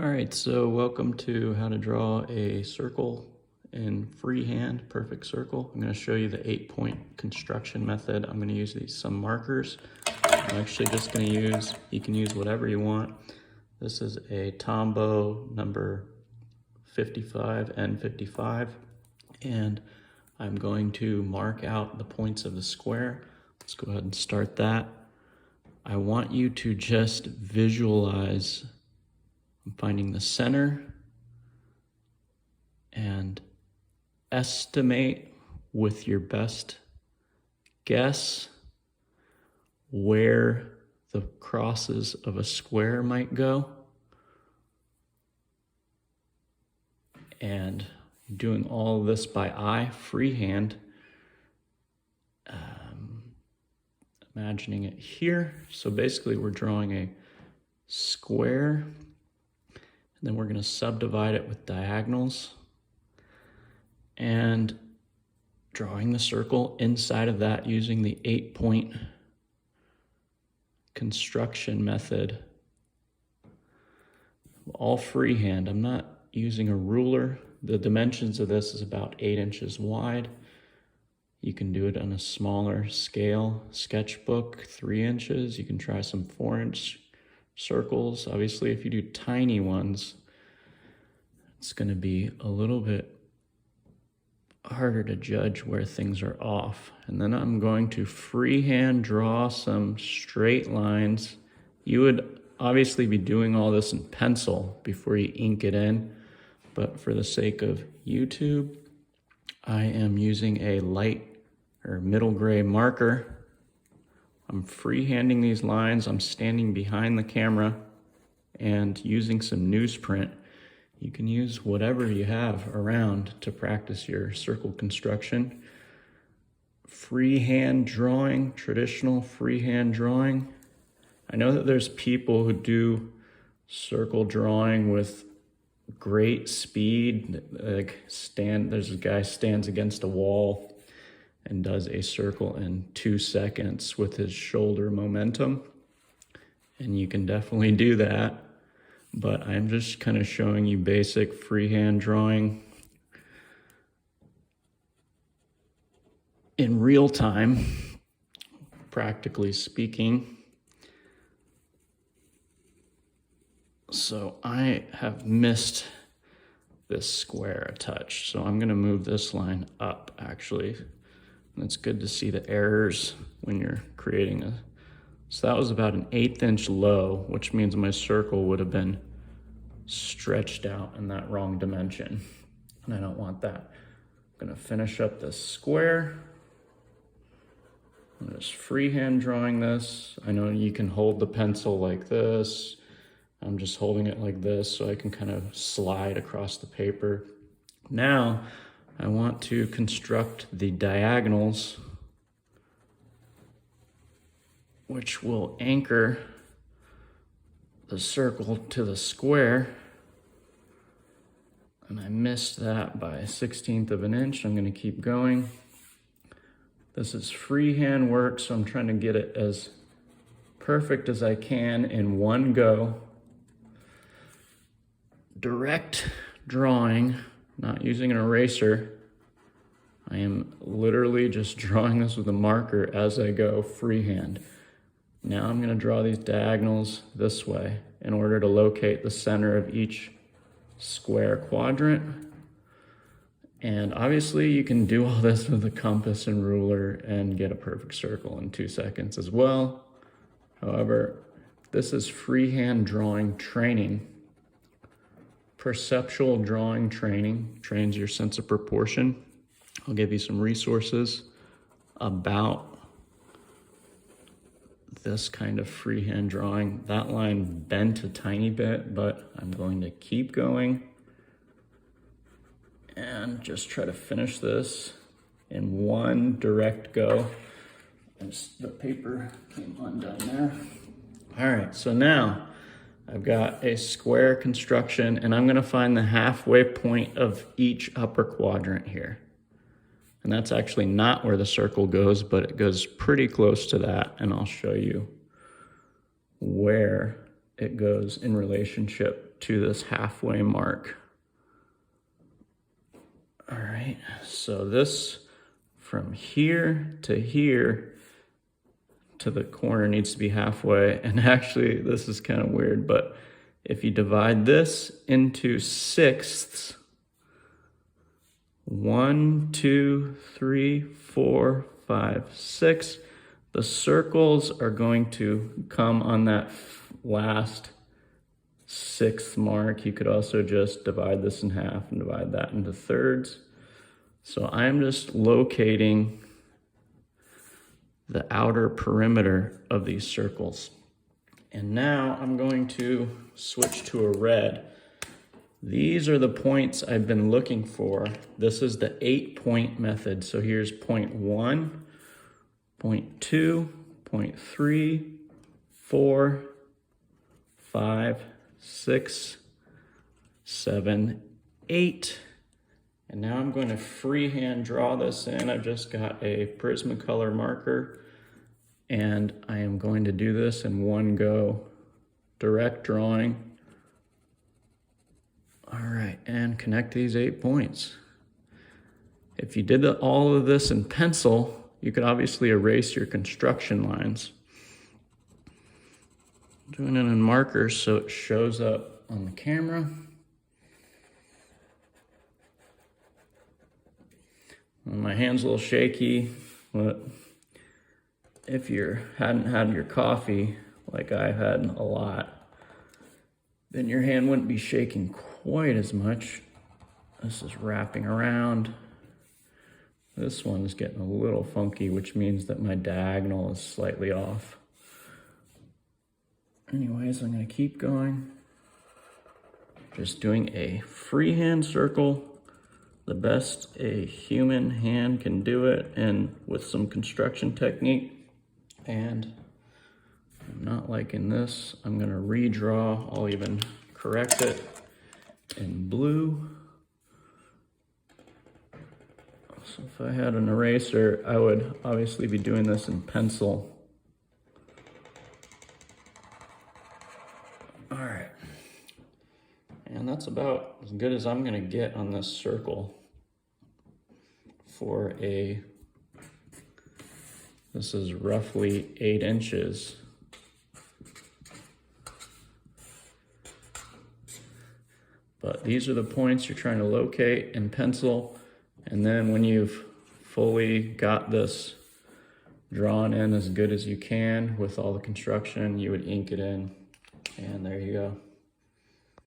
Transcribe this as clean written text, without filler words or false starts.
All right, so welcome to how to draw a circle in freehand, perfect circle. I'm going to show you the 8-point construction method. I'm going to use some markers. I'm actually just going to use, you can use whatever you want. This is a Tombow number 55 and 55, and I'm going to mark out the points of the square. Let's go ahead and start that. I want you to just visualize finding the center and estimate with your best guess where the crosses of a square might go, and doing all of this by eye, freehand. Imagining it here. So basically we're drawing a square, and then we're going to subdivide it with diagonals and drawing the circle inside of that using the 8-point construction method. All freehand. I'm not using a ruler. The dimensions of this is about 8 inches wide. You can do it on a smaller scale. Sketchbook, 3 inches. You can try some 4-inch circles. Obviously, if you do tiny ones, it's going to be a little bit harder to judge where things are off. And then I'm going to freehand draw some straight lines. You would obviously be doing all this in pencil before you ink it in, but for the sake of YouTube, I am using a light or middle gray marker. I'm freehanding these lines. I'm standing behind the camera and using some newsprint. You can use whatever you have around to practice your circle construction. Freehand drawing, traditional freehand drawing. I know that there's people who do circle drawing with great speed. There's a guy stands against a wall and does a circle in 2 seconds with his shoulder momentum. And you can definitely do that, but I'm just kind of showing you basic freehand drawing in real time, practically speaking. So I have missed this square a touch, so I'm going to move this line up, actually. And it's good to see the errors when you're creating a... So that was about an 1/8 inch low, which means my circle would have been stretched out in that wrong dimension, and I don't want that. I'm going to finish up this square. I'm just freehand drawing this. I know you can hold the pencil like this. I'm just holding it like this so I can kind of slide across the paper. Now, I want to construct the diagonals, which will anchor the circle to the square. And I missed that by 1/16 of an inch. I'm going to keep going. This is freehand work, so I'm trying to get it as perfect as I can in one go. Direct drawing, not using an eraser. I am literally just drawing this with a marker as I go freehand. Now I'm going to draw these diagonals this way in order to locate the center of each square quadrant. And obviously you can do all this with a compass and ruler and get a perfect circle in 2 seconds as well. However, this is freehand drawing training. Perceptual drawing training trains your sense of proportion. I'll give you some resources about this kind of freehand drawing. That line bent a tiny bit, but I'm going to keep going and just try to finish this in one direct go. As the paper came undone there. All right, so now I've got a square construction, and I'm going to find the halfway point of each upper quadrant here. And that's actually not where the circle goes, but it goes pretty close to that, and I'll show you where it goes in relationship to this halfway mark. All right, so this from here to the corner needs to be halfway. And actually, this is kind of weird, but if you divide this into sixths, 1, 2, 3, 4, 5, 6, the circles are going to come on that last sixth mark. You could also just divide this in half and divide that into thirds. So I'm just locating the outer perimeter of these circles. And now I'm going to switch to a red. These are the points I've been looking for. This is the 8-point method. So here's point 1, point 2, point 3, 4, 5, 6, 7, 8. And now I'm going to freehand draw this in. I've just got a Prismacolor marker, and I am going to do this in one go. Direct drawing. All right, and connect these 8 points. If you did all of this in pencil, you could obviously erase your construction lines. I'm doing it in markers so it shows up on the camera. My hand's a little shaky, but if you hadn't had your coffee, like I had a lot, then your hand wouldn't be shaking quite as much. This is wrapping around. This one's getting a little funky, which means that my diagonal is slightly off. Anyways, I'm gonna keep going. Just doing a freehand circle, the best a human hand can do it, and with some construction technique. And I'm not liking this. I'm gonna redraw. I'll even correct it in blue. So if I had an eraser, I would obviously be doing this in pencil. All right. And that's about as good as I'm gonna get on this circle for this is roughly 8 inches. But these are the points you're trying to locate in pencil. And then when you've fully got this drawn in as good as you can with all the construction, you would ink it in. And there you go.